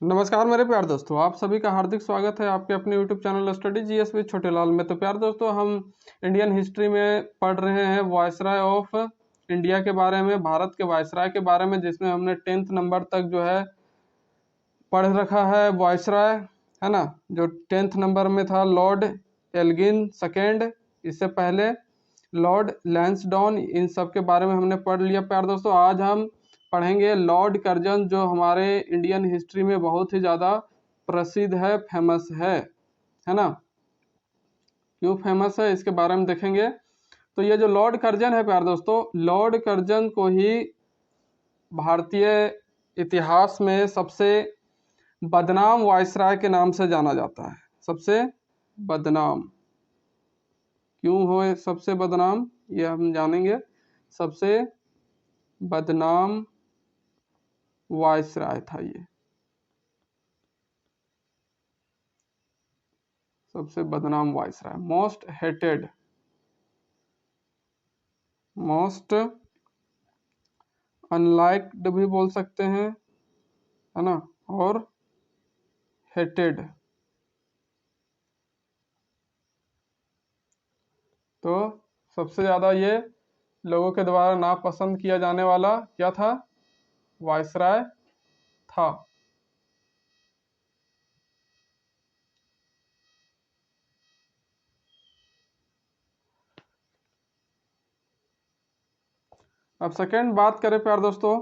नमस्कार मेरे प्यार दोस्तों, आप सभी का हार्दिक स्वागत है आपके अपने YouTube channel study GS with छोटे लाल में। तो प्यार दोस्तों, हम इंडियन हिस्ट्री में पढ़ रहे हैं वायसराय ऑफ इंडिया के बारे में, भारत के वायसराय के बारे में, जिसमें हमने 10th नंबर तक जो है पढ़ रखा है वायसराय, है ना। जो 10th नंबर में था लॉर्ड एल्गिन सेकेंड, इससे पहले लॉर्ड लैंसडाउन, इन सब के बारे में हमने पढ़ लिया। प्यार दोस्तों, आज हम पढ़ेंगे लॉर्ड कर्जन, जो हमारे इंडियन हिस्ट्री में बहुत ही ज़्यादा प्रसिद्ध है, फेमस है ना। क्यों फेमस है इसके बारे में देखेंगे। तो ये जो लॉर्ड कर्जन है प्यार दोस्तों, लॉर्ड कर्जन को ही भारतीय इतिहास में सबसे बदनाम वायसराय के नाम से जाना जाता है। सबसे बदनाम क्यों हो सबसे बदनाम, ये हम जानेंगे। सबसे बदनाम वायसराय था ये, सबसे बदनाम वायसराय, मोस्ट हेटेड, मोस्ट अनलाइक्ड भी बोल सकते हैं, है ना, और हेटेड। तो सबसे ज़्यादा ये लोगों के द्वारा नापसंद किया जाने वाला क्या था, वायसराय था। अब सेकेंड बात करें प्यार दोस्तों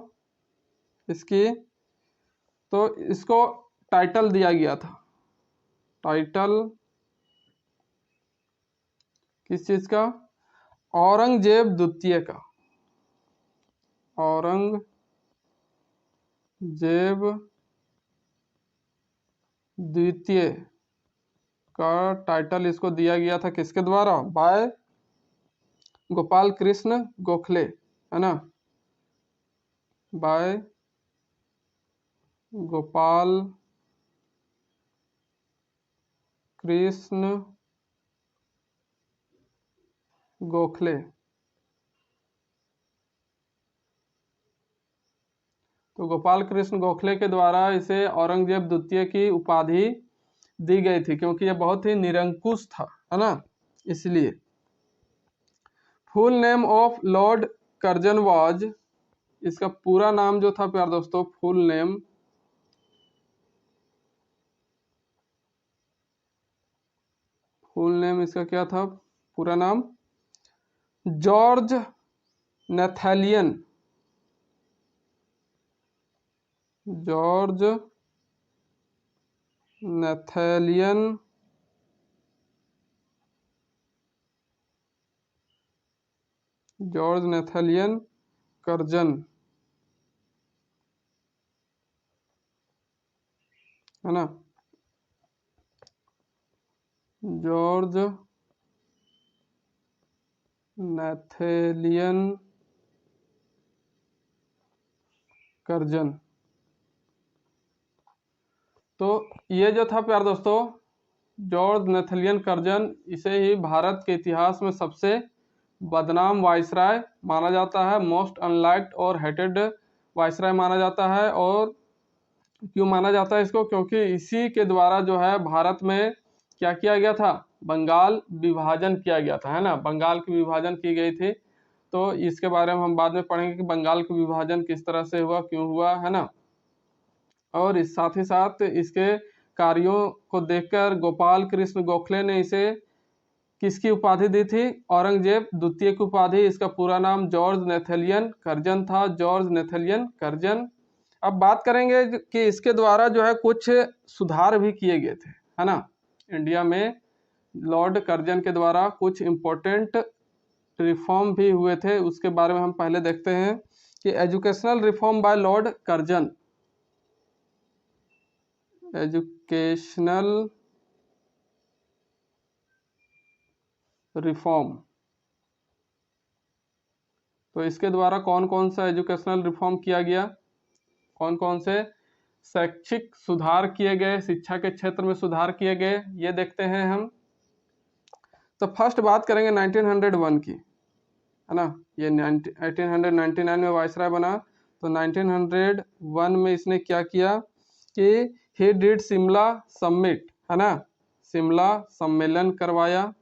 इसकी, तो इसको टाइटल दिया गया था। टाइटल किस चीज का, औरंगजेब द्वितीय का। औरंगजेब द्वितीय का टाइटल इसको दिया गया था, किसके द्वारा, बाय गोपाल कृष्ण गोखले, है ना, बाय गोपाल कृष्ण गोखले। तो गोपाल कृष्ण गोखले के द्वारा इसे औरंगजेब द्वितीय की उपाधि दी गई थी, क्योंकि ये बहुत ही निरंकुश था, है ना, इसलिए। Full name of Lord Curzon was, इसका पूरा नाम जो था प्यार दोस्तों, फुल नेम इसका क्या था, पूरा नाम, जॉर्ज नेथेलियन, जॉर्ज नेथेलियन जॉर्ज नेथेलियन कर्जन, है ना, जॉर्ज नेथेलियन कर्जन। तो ये जो था प्यार दोस्तों, जॉर्ज नेथेलियन कर्जन, इसे ही भारत के इतिहास में सबसे बदनाम वायसराय माना जाता है, मोस्ट अनलाइक्ड और हेटेड वायसराय माना जाता है। और क्यों माना जाता है इसको, क्योंकि इसी के द्वारा जो है भारत में क्या किया गया था, बंगाल विभाजन किया गया था, है ना, बंगाल की विभाजन की गई थी। तो इसके बारे में हम बाद में पढ़ेंगे कि बंगाल का विभाजन किस तरह से हुआ, क्यों हुआ, है ना। और इस साथ ही साथ इसके कार्यों को देखकर गोपाल कृष्ण गोखले ने इसे किसकी उपाधि दी थी, औरंगजेब द्वितीय की उपाधि। इसका पूरा नाम जॉर्ज नेथेलियन कर्जन था, जॉर्ज नेथेलियन कर्जन। अब बात करेंगे कि इसके द्वारा जो है कुछ सुधार भी किए गए थे, है ना, इंडिया में लॉर्ड कर्जन के द्वारा कुछ इम्पोर्टेंट रिफॉर्म भी हुए थे। उसके बारे में हम पहले देखते हैं कि educational reform by Lord Curzon, educational reform. तो इसके द्वारा कौन कौन सा एजुकेशनल रिफॉर्म किया गया, कौन कौन से शैक्षिक सुधार किए गए, शिक्षा के क्षेत्र में सुधार किए गए, ये देखते हैं हम। तो फर्स्ट बात करेंगे 1901 की, है ना। ये 1899 में वायसराय बना, तो 1901 में इसने क्या किया कि ही डिड शिमला समिट, है ना, शिमला सम्मेलन करवाया,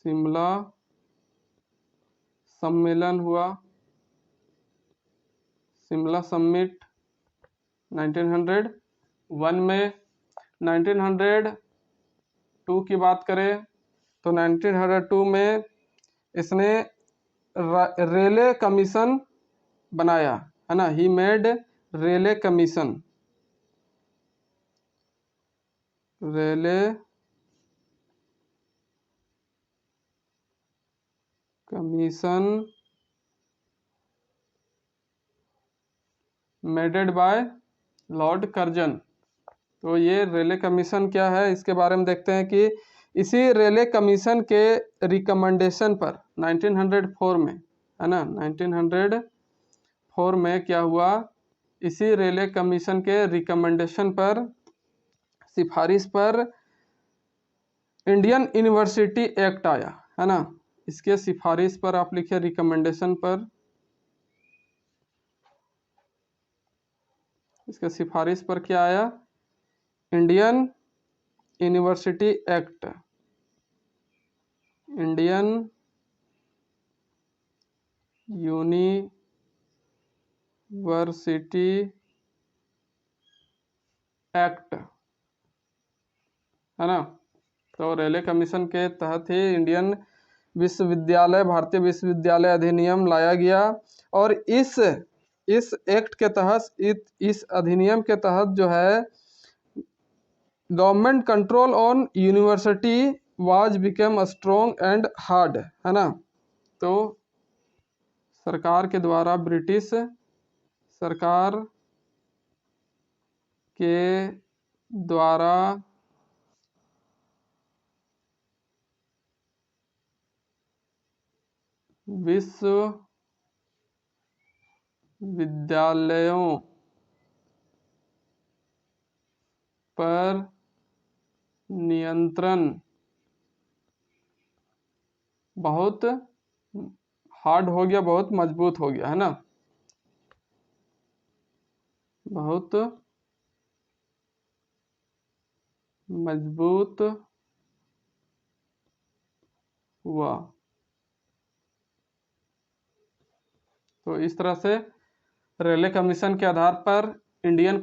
शिमला सम्मेलन हुआ, शिमला समिट 1901 में। 1902 की बात करें तो 1902 में इसने रेले कमीशन बनाया, है ना, he made Raleigh commission, Raleigh commission maded by Lord Curzon. तो ये रेले कमीशन क्या है, इसके बारे में देखते हैं कि इसी रेले कमीशन के रिकमेंडेशन पर 1904 में, है ना, 1904 में क्या हुआ, इसी रेले कमीशन के रिकमेंडेशन पर, सिफारिश पर इंडियन यूनिवर्सिटी एक्ट आया, है ना, इसके सिफारिश पर आप लिखे रिकमेंडेशन पर, इसके सिफारिश पर क्या आया, Indian university act, Indian university act, है ना। तो रेले कमीशन के तहत ही इंडियन विश्वविद्यालय, भारतीय विश्वविद्यालय अधिनियम लाया गया, और इस एक्ट के तहत, इस अधिनियम के तहत जो है, government control on university was become strong and hard, है ना। तो सरकार के द्वारा, ब्रिटिश सरकार के द्वारा विश्वविद्यालयों पर नियंत्रण बहुत हार्ड हो गया, बहुत मजबूत हो गया, है ना, बहुत मजबूत हुआ। तो इस तरह से रेले कमीशन के आधार पर इंडियन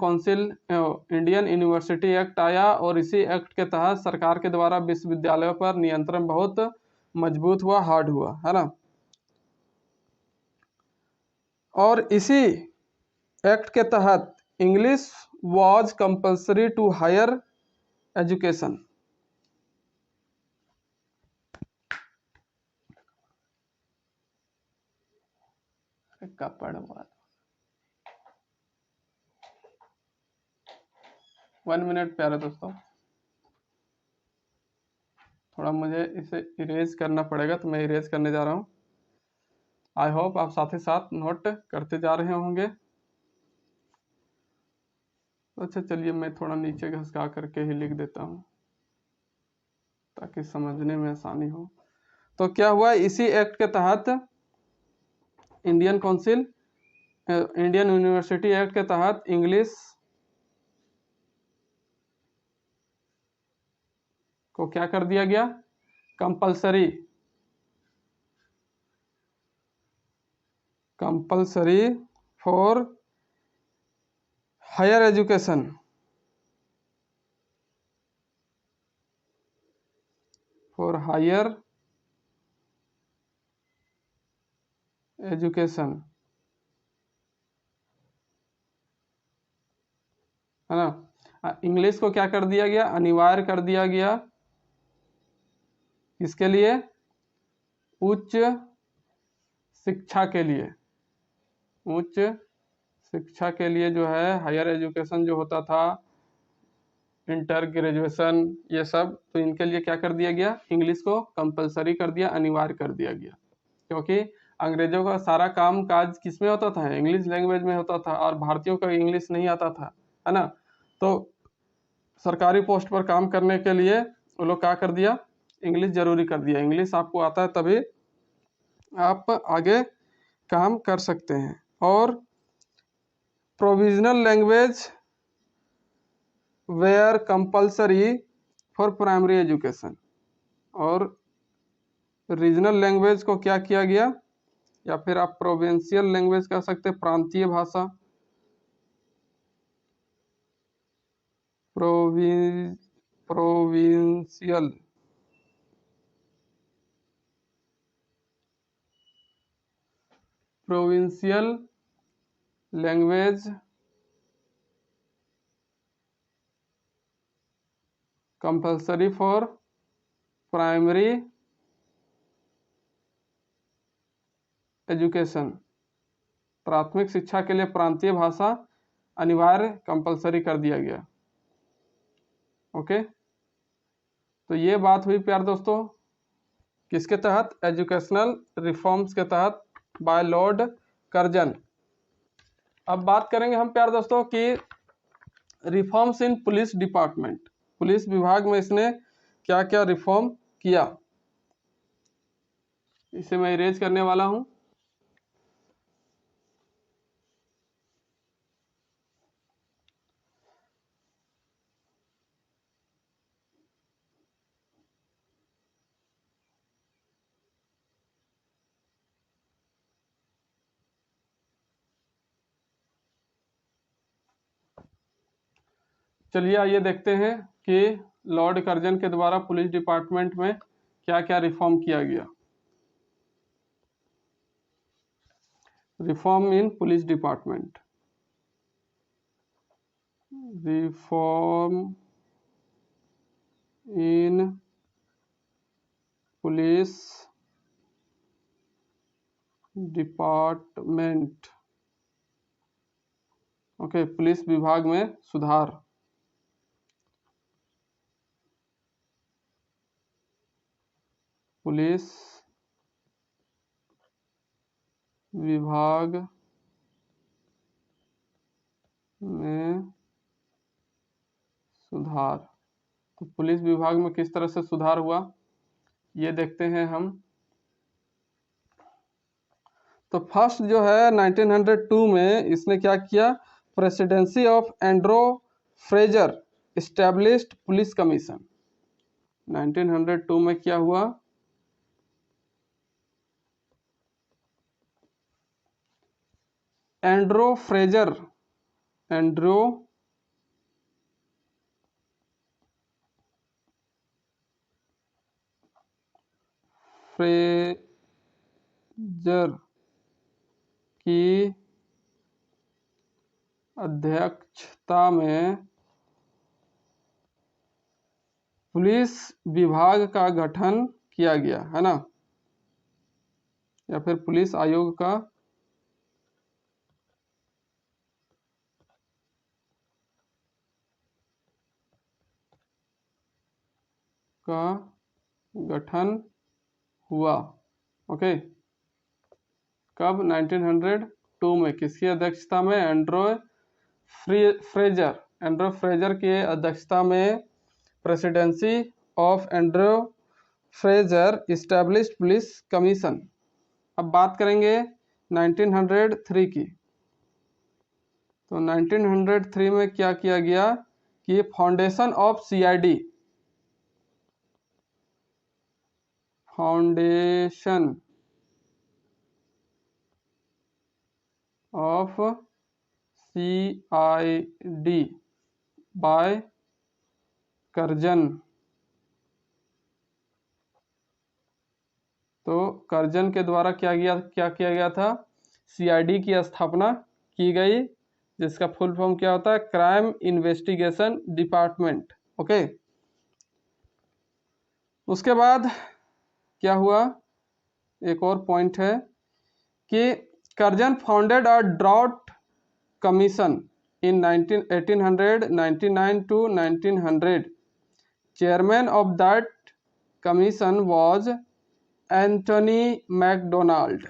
यूनिवर्सिटी एक्ट आया, और इसी एक्ट के तहत सरकार के द्वारा विश्वविद्यालयों पर नियंत्रण बहुत मजबूत हुआ, हार्ड हुआ, है ना। और इसी एक्ट के तहत English was compulsory to higher education. कपड़ 1 मिनट प्यारे दोस्तों, थोड़ा मुझे इसे इरेज करना पड़ेगा, तो मैं इरेज करने जा रहा हूँ। आई होप आप साथ ही साथ नोट करते जा रहे होंगे। अच्छा चलिए, मैं थोड़ा नीचे घसका करके ही लिख देता हूँ ताकि समझने में आसानी हो। तो क्या हुआ, इसी एक्ट के तहत इंडियन यूनिवर्सिटी एक्ट के तहत इंग्लिश को क्या कर दिया गया, compulsory for higher education, for higher education, है ना। इंग्लिश को क्या कर दिया गया, अनिवार्य कर दिया गया, किसके लिए, उच्च शिक्षा के लिए, उच्च शिक्षा के लिए जो है, हायर एजुकेशन जो होता था, इंटर, ग्रेजुएशन, ये सब, तो इनके लिए क्या कर दिया गया, इंग्लिश को कंपलसरी कर दिया, अनिवार्य कर दिया गया, क्योंकि अंग्रेजों का सारा काम काज किस में होता था, इंग्लिश लैंग्वेज में होता था, और भारतीयों को इंग्लिश नहीं आता था, है ना। तो सरकारी पोस्ट पर काम करने के लिए वो लोग क्या कर दिया, इंग्लिश जरूरी कर दिया। इंग्लिश आपको आता है तभी आप आगे काम कर सकते हैं। और provisional language were compulsory for primary education, और रीजनल लैंग्वेज को क्या किया गया, या फिर आप प्रोविंशियल लैंग्वेज कह सकते, प्रांतीय भाषा, provincial provincial language compulsory for primary education, प्राथमिक शिक्षा के लिए प्रांतीय भाषा अनिवार्य कंपल्सरी कर दिया गया। ओके, तो ये बात हुई प्यार दोस्तों किसके तहत, एजुकेशनल रिफॉर्म्स के तहत बाय लॉर्ड कर्जन। अब बात करेंगे हम प्यार दोस्तों कि reforms in police department, police विभाग में इसने क्या क्या रिफॉर्म किया, इसे मैं इरेज करने वाला हूं। चलिए आइए देखते हैं कि लॉर्ड कर्जन के द्वारा पुलिस डिपार्टमेंट में क्या क्या रिफॉर्म किया गया। Reform in police department, reform in police department. Okay, police विभाग में सुधार। पुलिस विभाग में सुधार। तो पुलिस विभाग में किस तरह से सुधार हुआ ये देखते हैं हम। तो फर्स्ट जो है 1902 में इसने क्या किया, presidency of Andrew Fraser established police commission. 1902 में क्या हुआ, एंड्रो फ्रेजर की अध्यक्षता में पुलिस विभाग का गठन किया गया है ना, या फिर पुलिस आयोग का गठन हुआ। ओके, कब, 1902 में, किसकी अध्यक्षता में, एंड्रो फ्रेजर की अध्यक्षता में presidency of Andrew Fraser established police commission. अब बात करेंगे 1903 की। तो 1903 में क्या किया गया कि foundation of CID, foundation of CID by Curzon. तो कर्जन के द्वारा क्या किया गया था, सीआईडी की स्थापना की गई, जिसका फुल फॉर्म क्या होता है, क्राइम इन्वेस्टिगेशन डिपार्टमेंट। ओके, उसके बाद क्या हुआ, एक और पॉइंट है कि Curzon founded a drought commission in 1899 to 1900। Chairman of that commission was Antony McDonald.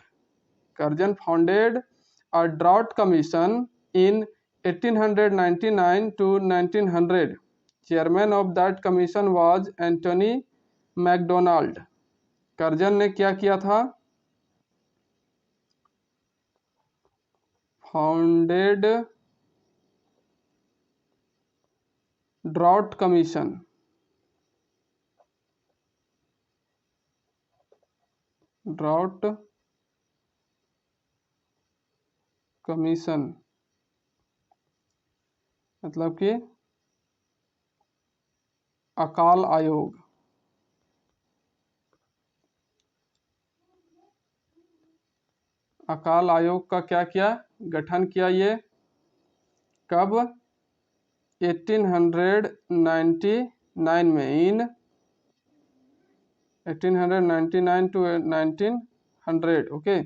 Curzon founded a drought commission in 1899 to 1900। Chairman of that commission was Antony McDonald. Curzon ने क्या किया था, founded drought commission, drought commission मतलब कि अकाल आयोग। अकाल आयोग का क्या किया, गठन किया। ये कब, 1899 में, इन 1899 टू 1900, ओके।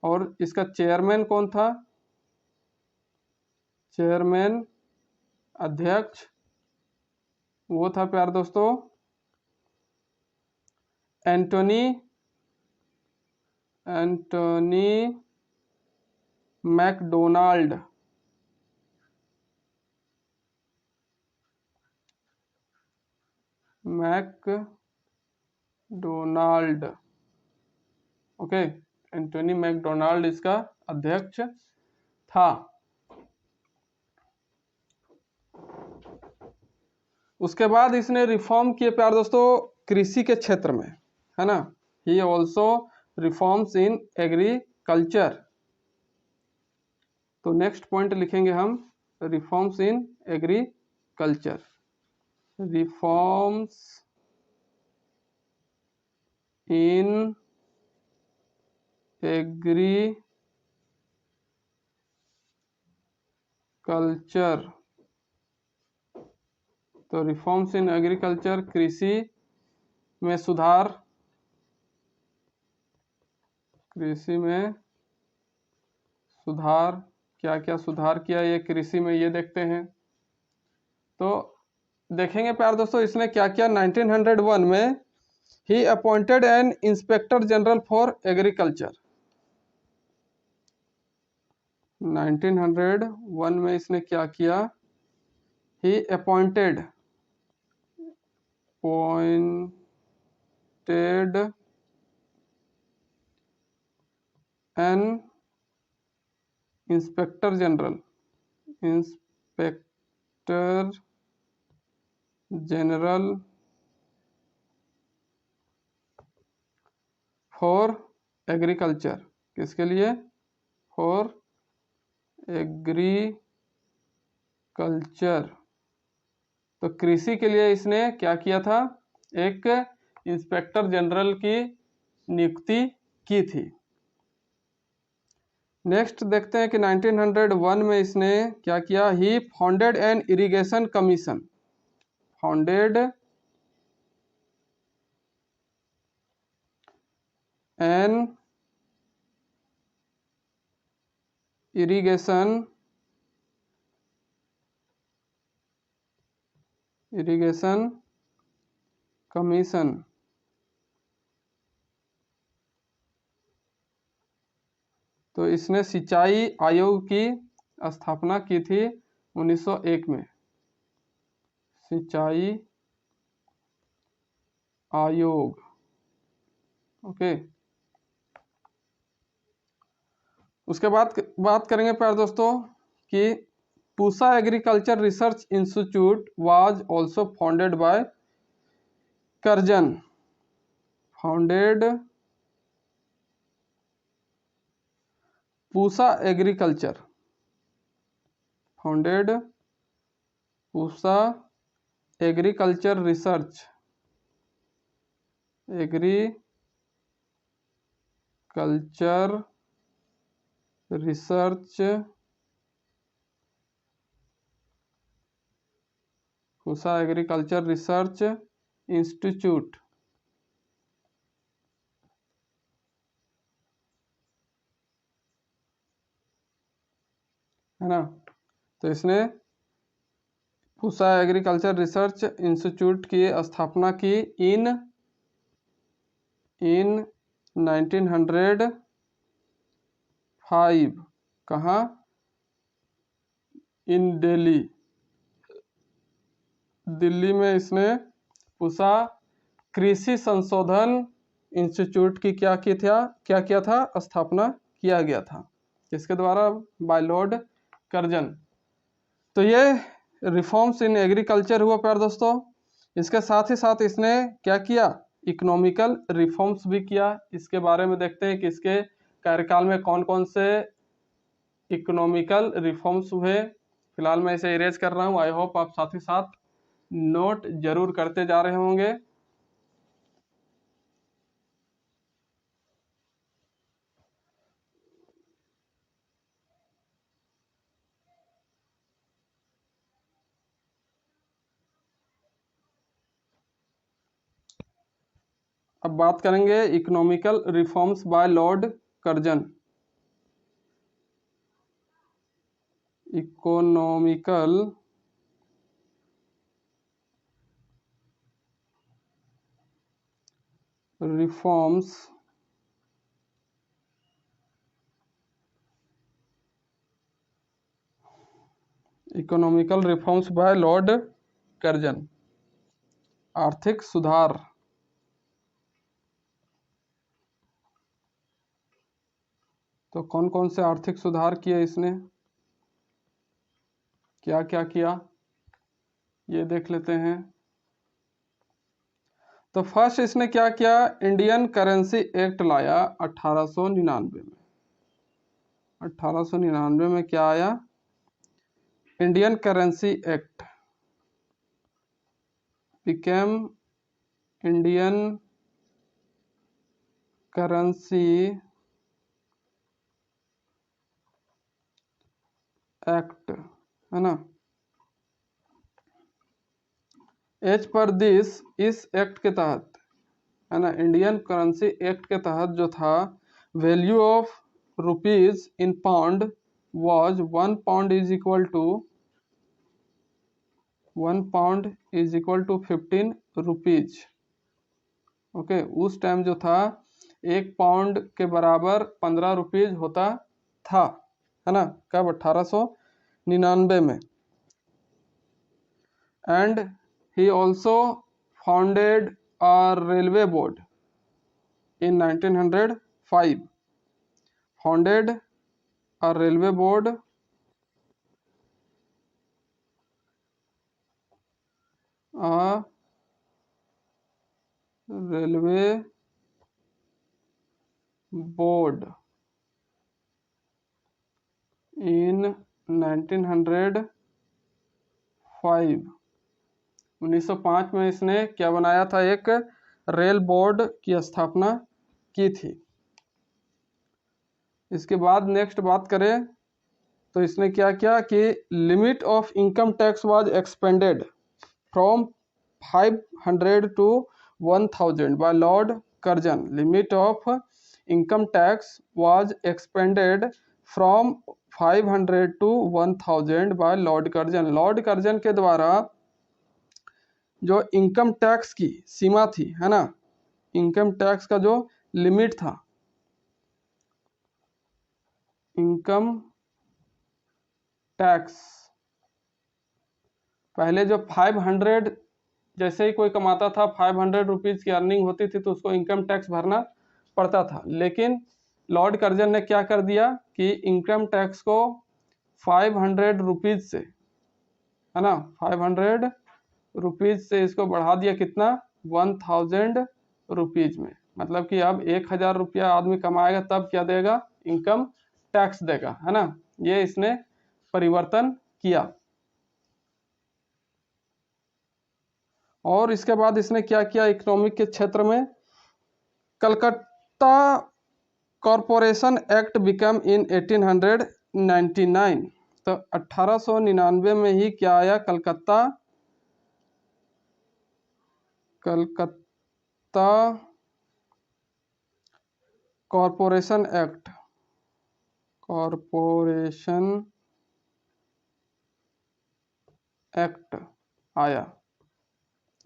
और इसका चेयरमैन कौन था, चेयरमैन, अध्यक्ष, वो था प्यार दोस्तों Antony McDonald. McDonald, okay, Antony McDonald इसका अध्यक्ष था। उसके बाद इसने रिफॉर्म किए प्यार दोस्तों कृषि के क्षेत्र में, है ना। He also reforms in agriculture. तो नेक्स्ट पॉइंट लिखेंगे हम, reforms in agriculture, reforms in agriculture. तो रिफॉर्म्स इन एग्रीकल्चर, कृषि में सुधार, कृषि में सुधार, क्या क्या सुधार किया ये कृषि में, ये देखते हैं। तो देखेंगे प्यार दोस्तों इसने क्या किया। 1901 में he appointed an inspector general for agriculture. 1901 में इसने क्या किया, he appointed an inspector general for agriculture. किसके लिए, फॉर एग्रीकल्चर। तो कृषि के लिए इसने क्या किया था, एक इंस्पेक्टर जनरल की नियुक्ति की थी। नेक्स्ट देखते हैं कि 1901 में इसने क्या किया, he founded an irrigation commission. Founded an irrigation commission. तो इसने सिंचाई आयोग की स्थापना की थी 1901 में, सिंचाई आयोग, ओके। उसके बाद बात करेंगे प्यार दोस्तों कि Pusa agriculture research institute was also founded by Curzon. Founded Pusa agriculture, founded Pusa agriculture research Pusa agriculture research institute, है ना। तो इसने पूसा एग्रीकल्चर रिसर्च इंस्टीट्यूट की स्थापना की इन 1905। कहाँ, इन दिल्ली, दिल्ली में इसने पूसा कृषि संशोधन इंस्टीट्यूट की क्या किया था, स्थापना किया गया था। इसके द्वारा बाय लॉर्ड कर्जन। तो ये रिफॉर्म्स इन एग्रीकल्चर हुआ प्यार दोस्तों। इसके साथ ही साथ इसने क्या किया, इकोनॉमिकल रिफॉर्म्स भी किया। इसके बारे में देखते हैं कि इसके कार्यकाल में कौन कौन से इकोनॉमिकल रिफॉर्म्स हुए। फिलहाल मैं इसे इरेज कर रहा हूँ, आई होप आप साथ ही साथ नोट जरूर करते जा रहे होंगे। अब बात करेंगे economical reforms by Lord Curzon. Economical reforms by Lord Curzon. आर्थिक सुधार, तो कौन कौन से आर्थिक सुधार किए इसने, क्या क्या किया, ये देख लेते हैं। तो फर्स्ट इसने क्या किया, इंडियन करेंसी एक्ट लाया 1899 में। 1899 में क्या आया, Indian currency act, became Indian currency act, है ना। एज पर दिस, इस एक्ट के तहत, है ना, इंडियन करेंसी एक्ट के तहत जो था, value of rupees in pound was 1 pound is equal to 15 rupees. Okay, उस टाइम जो था 1 पाउंड के बराबर 15 रुपीज होता था, है ना, कब, 1899 में। And he also founded a railway board in 1905, founded a railway board a railway board in 1905। 1905 में इसने क्या बनाया था, एक रेल बोर्ड की स्थापना की थी। इसके बाद नेक्स्ट बात करें तो इसने क्या किया कि limit of income tax was expanded from 500 to 1000 by Lord Curzon. Limit of income tax was expanded from 500 to 1000 by Lord Curzon. Lord Curzon के द्वारा जो इनकम टैक्स की सीमा थी, है ना, इनकम टैक्स का जो लिमिट था, इनकम टैक्स पहले जो 500, जैसे ही कोई कमाता था 500 रुपीज की अर्निंग होती थी तो उसको इनकम टैक्स भरना पड़ता था। लेकिन लॉर्ड कर्जन ने क्या कर दिया कि इनकम टैक्स को 500 रुपीज से, है ना, 500 रुपीज से इसको बढ़ा दिया कितना, 1000 रुपीज में। मतलब कि अब 1000 रुपया आदमी कमाएगा तब क्या देगा, इनकम टैक्स देगा, है ना। ये इसने परिवर्तन किया। और इसके बाद इसने क्या किया इकोनॉमिक के क्षेत्र में, Calcutta corporation act become in 1899। तो 1899 में ही क्या आया, कलकत्ता कॉरपोरेशन एक्ट, आया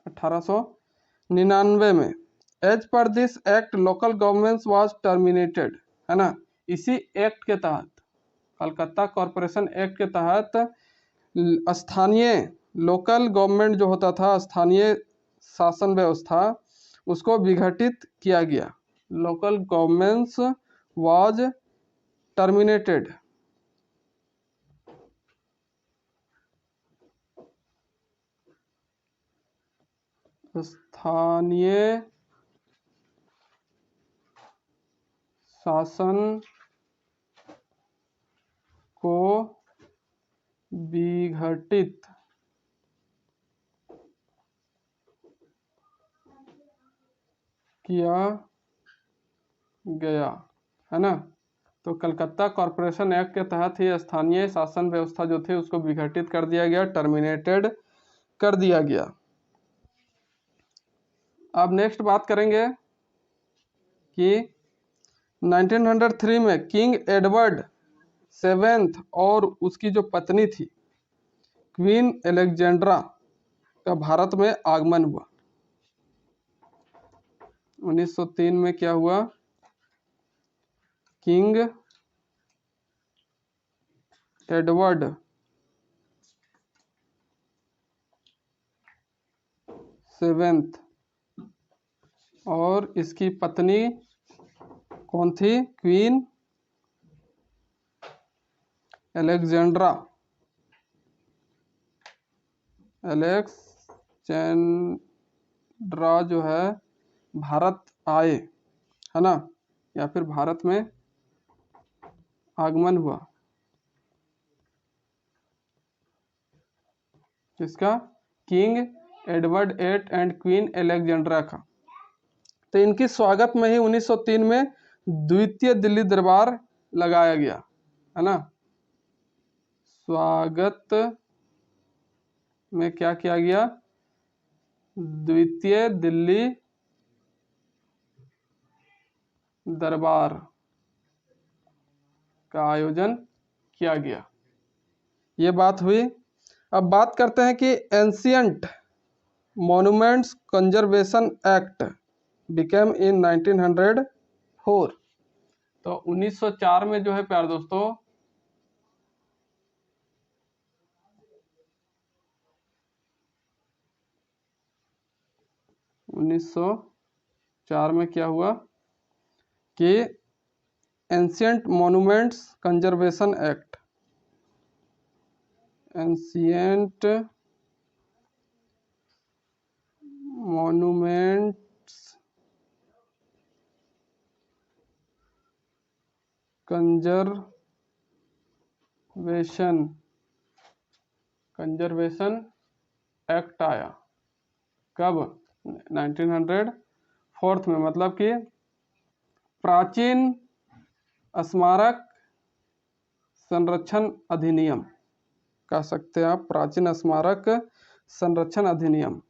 1899 में। As per this act local governments was terminated, है ना। इसी एक्ट के तहत, कलकत्ता कॉरपोरेशन एक्ट के तहत स्थानीय लोकल गवर्नमेंट जो होता था, स्थानीय शासन व्यवस्था, उसको विघटित किया गया। Local governments was terminated. स्थानीय शासन को विघटित किया गया, है ना। तो कलकत्ता कॉरपोरेशन एक्ट के तहत ही स्थानीय शासन व्यवस्था जो थी उसको विघटित कर दिया गया, टर्मिनेटेड कर दिया गया। अब नेक्स्ट बात करेंगे कि 1903 में किंग एडवर्ड सेवेंथ और उसकी जो पत्नी थी क्वीन एलेक्जेंड्रा का भारत में आगमन हुआ। 1903 में क्या हुआ? किंग एडवर्ड सेवेंथ और इसकी पत्नी कौन थी? क्वीन एलेक्जेंड्रा जो है भारत आए, है ना, या फिर भारत में आगमन हुआ। किसका? King Edward eight and Queen Alexandra का। तो इनकी स्वागत में ही 1903 में द्वितीय दिल्ली दरबार लगाया गया, है ना। स्वागत में क्या किया गया? द्वितीय दिल्ली दरबार का आयोजन किया गया। ये बात हुई। अब बात करते हैं कि ancient monuments conservation act became इन 1904। तो 1904 में जो है प्यारे दोस्तों, में क्या हुआ कि ancient monuments conservation act, ancient monuments conservation act आया। कब? 1904 में। मतलब कि प्राचीन स्मारक संरक्षण अधिनियम कह सकते हैं आप, प्राचीन स्मारक संरक्षण अधिनियम,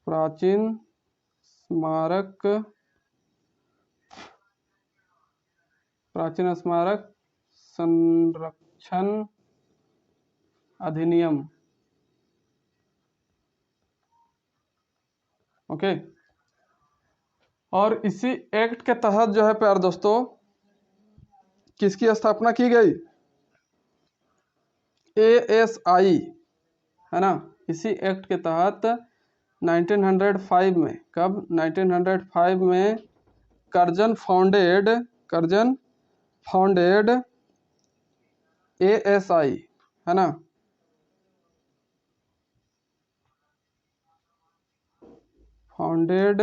प्राचीन स्मारक संरक्षण अधिनियम। ओके। और इसी एक्ट के तहत जो है प्यारे दोस्तों किसकी स्थापना की गई? ASI, है ना। इसी एक्ट के तहत 1905 में, कब? 1905 में कर्जन फाउंडेड ASI, है ना। Founded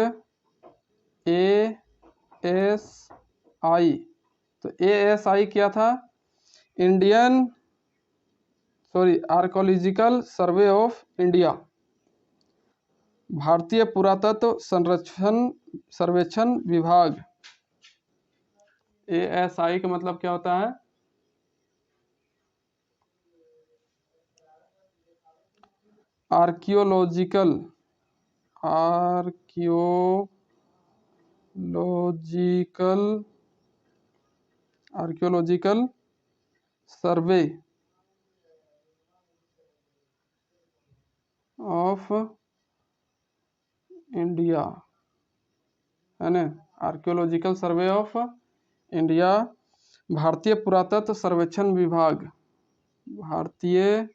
ASI। तो ASI क्या था? आर्कोलॉजिकल सर्वे ऑफ इंडिया, भारतीय पुरातत्व सर्वेक्षण विभाग। ASI का मतलब क्या होता है? आर्कियोलॉजिकल सर्वे ऑफ इंडिया, है ना। आर्कियोलॉजिकल सर्वे ऑफ इंडिया, भारतीय पुरातत्व सर्वेक्षण विभाग, भारतीय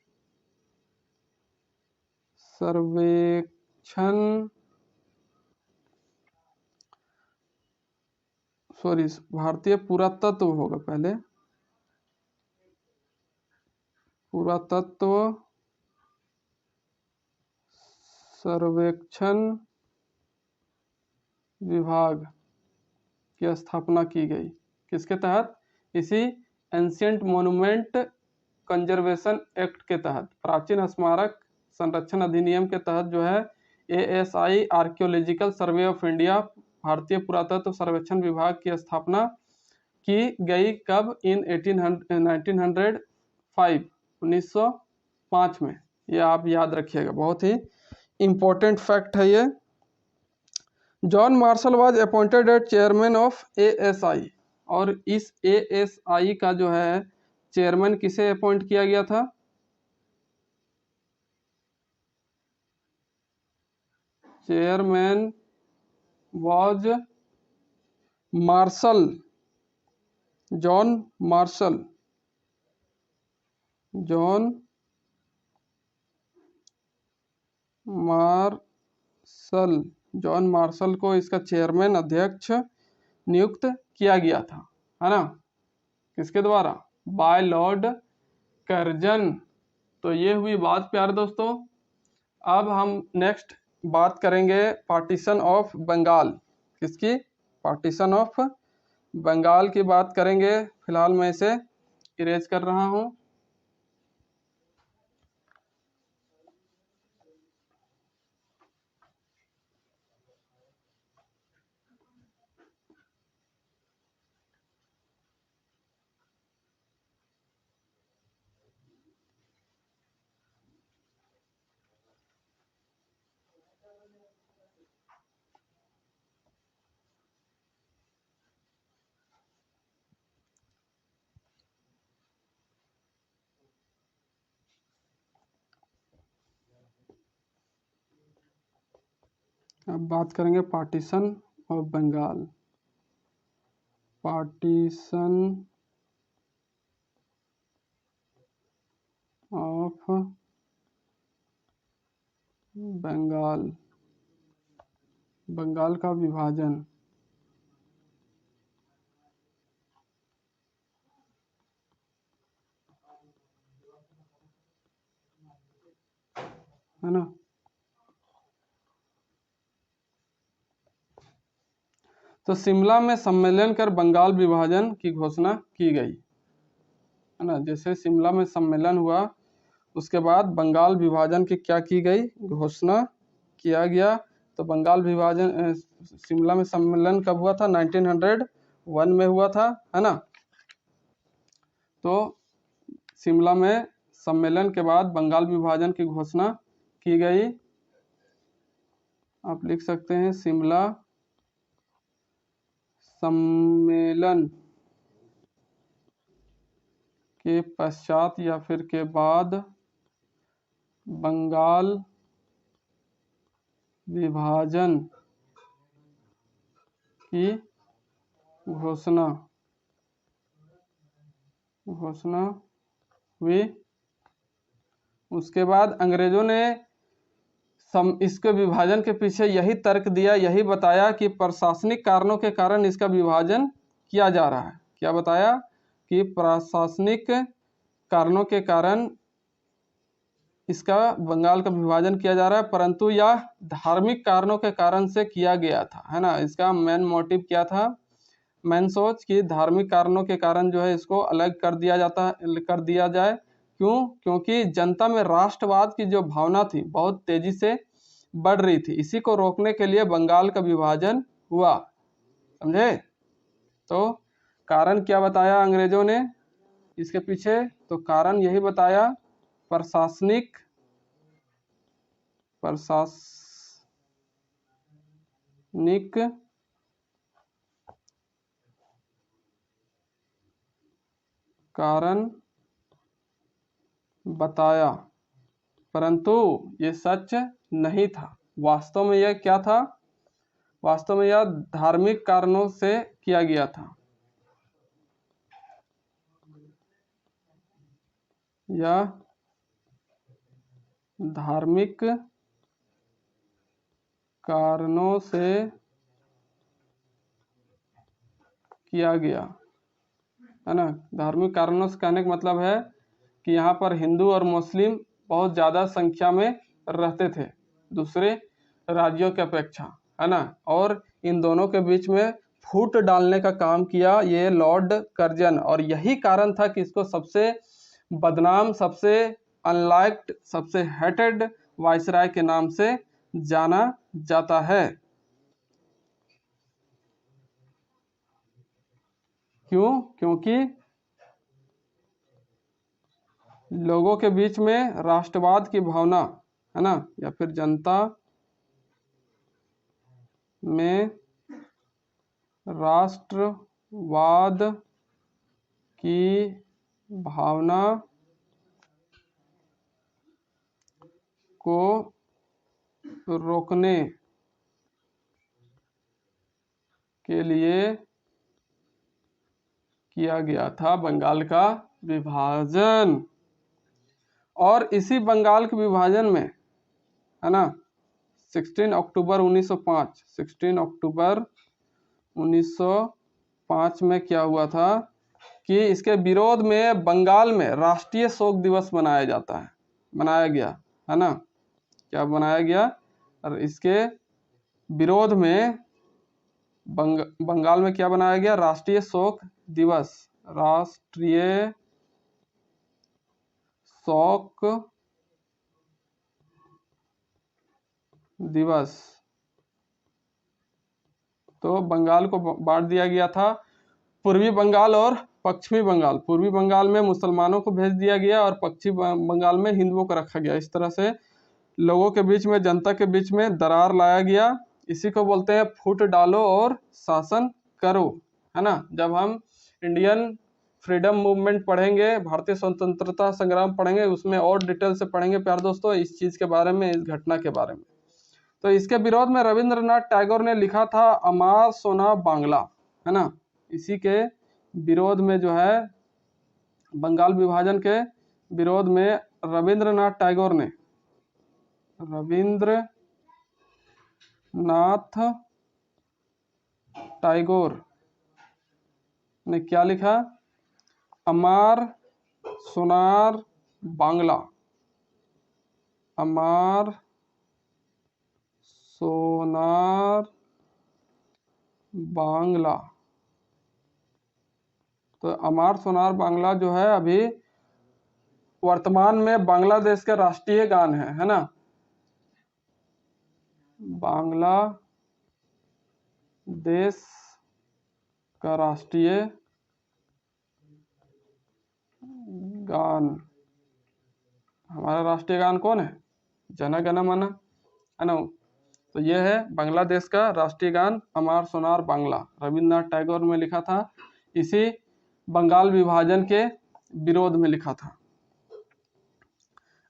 भारतीय पुरातत्व होगा पहले, पुरातत्व सर्वेक्षण विभाग की स्थापना की गई। किसके तहत? इसी एंशियंट मोन्यूमेंट कंजर्वेशन एक्ट के तहत, प्राचीन स्मारक संरक्षण अधिनियम के तहत जो है ASI archaeological survey of India, भारतीय पुरातत्व सर्वेक्षण विभाग की स्थापना की गई। कब? इन 1905 में। ये आप याद रखिएगा, बहुत ही इंपॉर्टेंट फैक्ट है ये। John Marshall was appointed as chairman of ASI, और इस ASI का जो है चेयरमैन किसे अपॉइंट किया गया था? Chairman was Marshall, John Marshall. John Marshall, John Marshall को इसका चेयरमैन, अध्यक्ष नियुक्त किया गया था, है ना? किसके द्वारा? By Lord Curzon. तो ये हुई बात प्यारे दोस्तों। अब हम नेक्स्ट बात करेंगे पार्टीशन ऑफ बंगाल। किसकी? पार्टीशन ऑफ बंगाल की बात करेंगे। फिलहाल मैं इसे इरेज कर रहा हूँ। अब बात करेंगे partition of Bengal. Partition of Bengal, Bengal का विभाजन। है ना? तो शिमला में सम्मेलन कर बंगाल विभाजन की घोषणा की गई, है ना? जैसे शिमला में सम्मेलन हुआ, उसके बाद बंगाल विभाजन की क्या की गई? घोषणा किया गया। तो बंगाल विभाजन, शिमला में सम्मेलन कब हुआ था? 1901 में हुआ था, है ना? तो शिमला में सम्मेलन के बाद बंगाल विभाजन की घोषणा की गई। आप लिख सकते हैं शिमला सम्मेलन के पश्चात या फिर के बाद बंगाल विभाजन की घोषणा हुई। उसके बाद अंग्रेजों ने इसके विभाजन के पीछे यही तर्क दिया, यही बताया कि प्रशासनिक कारणों के कारण इसका विभाजन किया जा रहा है। क्या बताया? कि प्रशासनिक कारणों के कारण इसका बंगाल का विभाजन किया जा रहा है, परंतु यह धार्मिक कारणों के कारण से किया गया था, है ना? इसका मेन मोटिव क्या था? मेन सोच कि धार्मिक कारणों के कारण जो है इसको अलग कर दिया जाए। क्यों? क्योंकि जनता में राष्ट्रवाद की जो भावना थी बहुत तेजी से बढ़ रही थी। इसी को रोकने के लिए बंगाल का विभाजन हुआ, समझे? तो कारण क्या बताया अंग्रेजों ने इसके पीछे? तो कारण यही बताया, प्रशासनिक कारण बताया, परंतु ये सच नहीं था। वास्तव में यह क्या था? वास्तव में यह धार्मिक कारणों से किया गया था। यह धार्मिक कारणों से किया गया, है ना? धार्मिक कारणों से कहने का मतलब है कि यहाँ पर हिंदू और मुस्लिम बहुत ज़्यादा संख्या में रहते थे, दूसरे राज्यों की अपेक्षा, है ना। और इन दोनों के बीच में फूट डालने का काम किया ये लॉर्ड कर्जन, और यही कारण था कि इसको सबसे बदनाम, सबसे अनलाइक्ड, सबसे हेटेड वायसराय के नाम से जाना जाता है। क्यों? क्योंकि लोगों के बीच में राष्ट्रवाद की भावना, है ना, या फिर जनता में राष्ट्रवाद की भावना को रोकने के लिए किया गया था बंगाल का विभाजन। और इसी बंगाल के विभाजन में, है ना, 16 अक्टूबर 1905, 16 अक्टूबर 1905 में क्या हुआ था कि इसके विरोध में बंगाल में राष्ट्रीय शोक दिवस मनाया जाता है, मनाया गया, है ना। क्या बनाया गया? और इसके विरोध में बंगाल में क्या बनाया गया? राष्ट्रीय शोक दिवस, राष्ट्रीय शोक दिवस। तो बंगाल को बांट दिया गया था, पूर्वी बंगाल और पश्चिमी बंगाल। पूर्वी बंगाल में मुसलमानों को भेज दिया गया और पश्चिमी बंगाल में हिंदुओं को रखा गया। इस तरह से लोगों के बीच में, जनता के बीच में दरार लाया गया। इसी को बोलते हैं फूट डालो और शासन करो, है ना। जब हम इंडियन फ्रीडम मूवमेंट पढ़ेंगे, भारतीय स्वतंत्रता संग्राम पढ़ेंगे, उसमें और डिटेल से पढ़ेंगे प्यारे दोस्तों इस चीज़ के बारे में, इस घटना के बारे में। तो इसके विरोध में रविंद्रनाथ टैगोर ने लिखा था अमार सोना बांग्ला, है ना। इसी के विरोध में जो है, बंगाल विभाजन के विरोध में रविंद्रनाथ टैगोर ने क्या लिखा? अमार सोनार बांग्ला, अमार सोनार बांग्ला। तो अमार सोनार बांग्ला जो है अभी वर्तमान में बांग्लादेश का राष्ट्रीय गान है ना। बांग्लादेश का राष्ट्रीय गान। हमारा राष्ट्रीय गान कौन है? जन गण मन, है ना। तो ये है बांग्लादेश का राष्ट्रीय गान अमार सोनार बांग्ला, रविंद्रनाथ टैगोर में लिखा था। इसी बंगाल विभाजन के विरोध में लिखा था।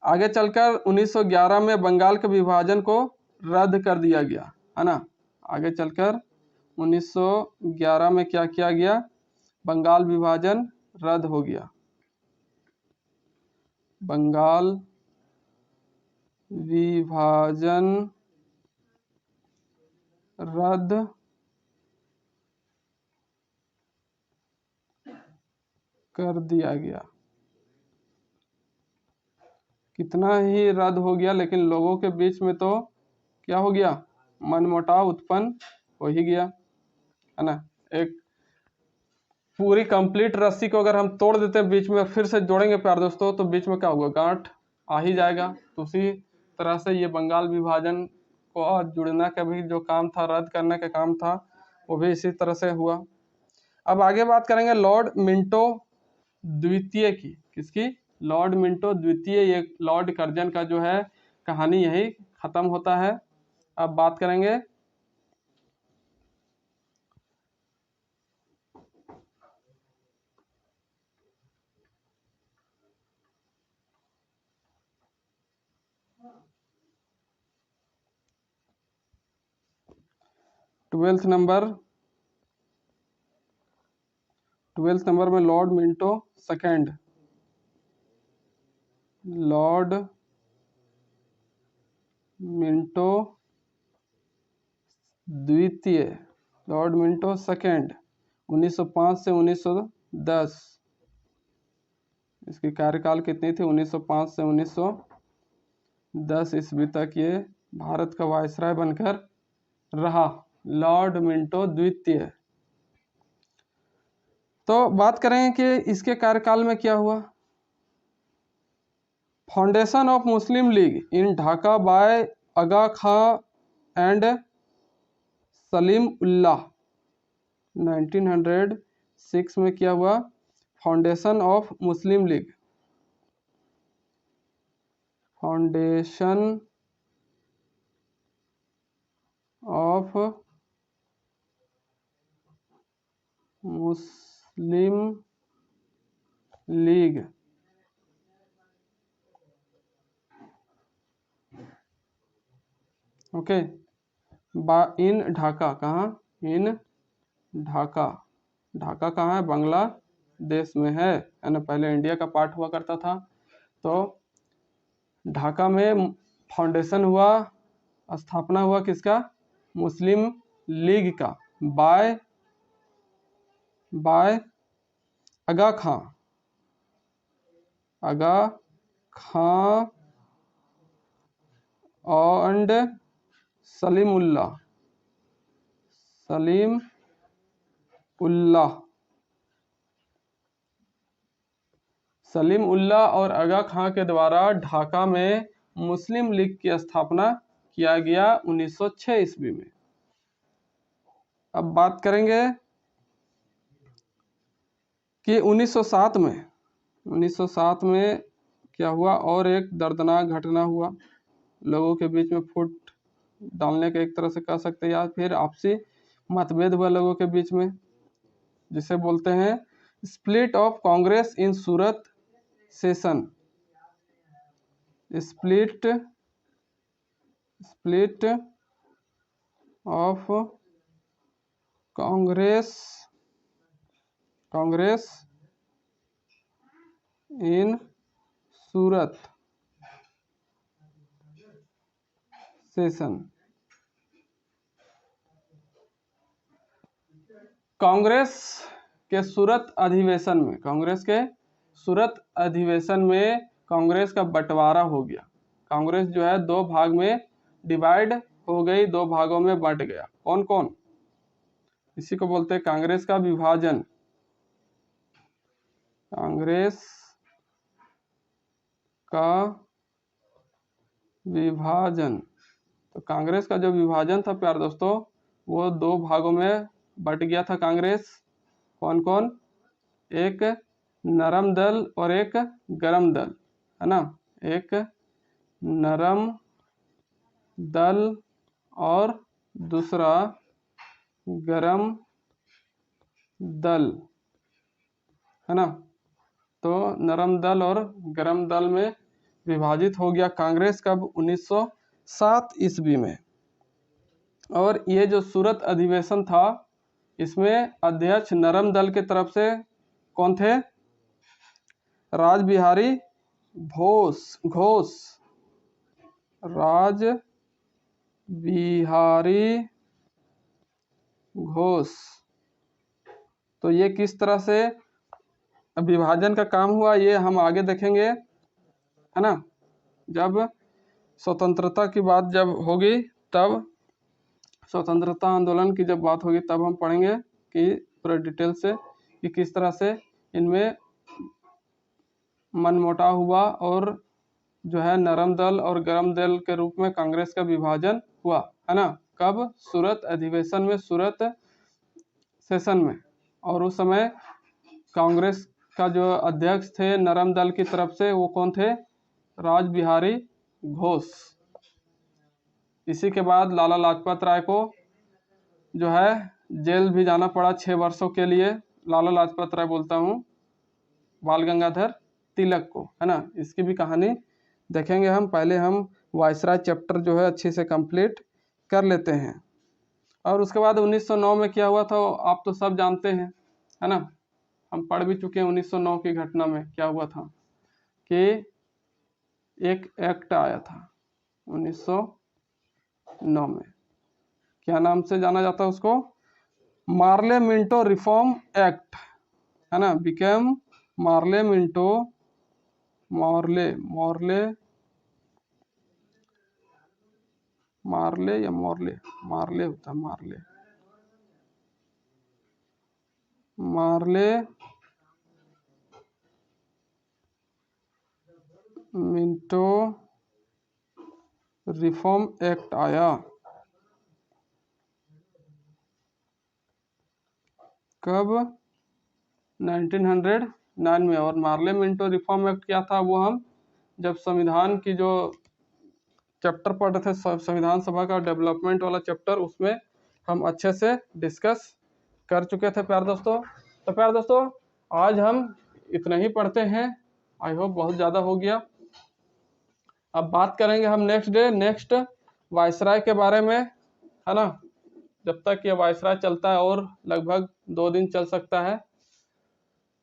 आगे चलकर 1911 में बंगाल के विभाजन को रद्द कर दिया गया, है ना। आगे चलकर 1911 में क्या किया गया? बंगाल विभाजन रद्द हो गया। बंगाल विभाजन रद्द कर दिया गया। कितना ही रद्द हो गया, लेकिन लोगों के बीच में तो क्या हो गया? मनमुटाव उत्पन्न हो ही गया, है ना। एक पूरी कंप्लीट रस्सी को अगर हम तोड़ देते हैं, बीच में फिर से जोड़ेंगे प्यारे दोस्तों, तो बीच में क्या होगा? गांठ आ ही जाएगा। तो उसी तरह से ये बंगाल विभाजन को जुड़ना का भी जो काम था, रद्द करने का काम था, वो भी इसी तरह से हुआ। अब आगे बात करेंगे लॉर्ड मिंटो द्वितीय की। किसकी? लॉर्ड मिंटो द्वितीय। ये लॉर्ड कर्जन का जो है कहानी यही खत्म होता है। अब बात करेंगे ट्वेल्थ नंबर में Lord Minto second, Lord Minto द्वितीय, लॉर्ड मिंटो सेकंड 1905 से 1910। इसकी कार्यकाल कितनी थी? 1905 से 1910 ईस्वी तक ये भारत का वायसराय बनकर रहा, लॉर्ड मिंटो द्वितीय। तो बात करें कि इसके कार्यकाल में क्या हुआ। Foundation of Muslim League in Dhaka by Aga Khan and Salimullah, 1906 में क्या हुआ, foundation of Muslim League, foundation of Muslim League okay in Dhaka, कहाँ, इन ढाका, ढाका कहाँ है, बांग्लादेश में है ना, पहले इंडिया का पार्ट हुआ करता था। तो ढाका में फाउंडेशन हुआ, स्थापना हुआ किसका, मुस्लिम लीग का, by Aga Khan and Salimullah और आगा खां के द्वारा ढाका में मुस्लिम लीग की स्थापना किया गया 1906 ईस्वी में। अब बात करेंगे कि 1907 में क्या हुआ, और एक दर्दनाक घटना हुआ, लोगों के बीच में फूट डालने का एक तरह से कह सकते हैं, या फिर आपसी मतभेद हुआ लोगों के बीच में, जिसे बोलते हैं split of Congress in Surat session, split of Congress in Surat session. Congress के सूरत अधिवेशन में कांग्रेस का बंटवारा हो गया। कांग्रेस जो है दो भाग में डिवाइड हो गई, दो भागों में बंट गया। कौन कौन, इसी को बोलते हैं कांग्रेस का विभाजन, कांग्रेस का विभाजन। तो कांग्रेस का जो विभाजन था प्यारे दोस्तों, वो दो भागों में बट गया था कांग्रेस। कौन कौन, एक नरम दल और एक गरम दल, है ना, एक नरम दल और दूसरा गरम दल, है ना। तो नरम दल और गरम दल में विभाजित हो गया कांग्रेस कब, 1907 ईस्वी में। और ये जो सूरत अधिवेशन था, इसमें अध्यक्ष नरम दल के तरफ से कौन थे, राज बिहारी घोष, राज बिहारी घोष। तो ये किस तरह से विभाजन का काम हुआ, ये हम आगे देखेंगे, है ना। जब स्वतंत्रता की बात जब होगी, तब स्वतंत्रता आंदोलन की जब बात होगी, तब हम पढ़ेंगे कि पूरा डिटेल से कि किस तरह से इनमें मनमुटाव हुआ और जो है नरम दल और गरम दल के रूप में कांग्रेस का विभाजन हुआ, है ना। कब, सूरत अधिवेशन में, सूरत सेशन में। और उस समय कांग्रेस का जो अध्यक्ष थे नरम दल की तरफ से, वो कौन थे, राज बिहारी घोष। इसी के बाद लाला लाजपत राय को जो है जेल भी जाना पड़ा 6 वर्षों के लिए। लाला लाजपत राय बोलता हूँ, बाल गंगाधर तिलक को, है ना। इसकी भी कहानी देखेंगे हम। पहले हम वायसराय चैप्टर जो है अच्छे से कंप्लीट कर लेते हैं। और उसके बाद 1909 में क्या हुआ था, आप तो सब जानते हैं, है ना, हम पढ़ भी चुके हैं। 1909 की घटना में क्या हुआ था कि एक एक्ट आया था 1909 में, क्या नाम से जाना जाता है उसको, मार्ले मिंटो रिफॉर्म एक्ट, है ना, बिकेम मार्ले मार्ले या मॉर्ले, मार्ले होता है, मार्ले, मार्ले मिंटो रिफॉर्म एक्ट आया कब? 1909 में। और मार्ले मिंटो रिफॉर्म एक्ट क्या था, वो हम जब संविधान की जो चैप्टर पढ़ रहे थे, संविधान सभा का डेवलपमेंट वाला चैप्टर, उसमें हम अच्छे से डिस्कस कर चुके थे प्यारे दोस्तों। तो प्यारे दोस्तों आज हम इतना ही पढ़ते हैं, आई होप बहुत ज़्यादा हो गया। अब बात करेंगे हम नेक्स्ट वायसराय के बारे में, है ना। जब तक ये वायसराय चलता है और लगभग 2 दिन चल सकता है।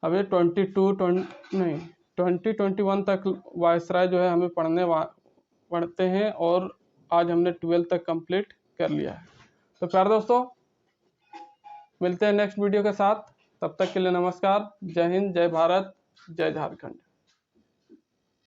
अभी 2021 तक वायसराय जो है हमें पढ़ते हैं, और आज हमने 12 तक कंप्लीट कर लिया है। तो प्यारे दोस्तों मिलते हैं नेक्स्ट वीडियो के साथ, तब तक के लिए नमस्कार, जय हिंद, जय भारत, जय झारखंड।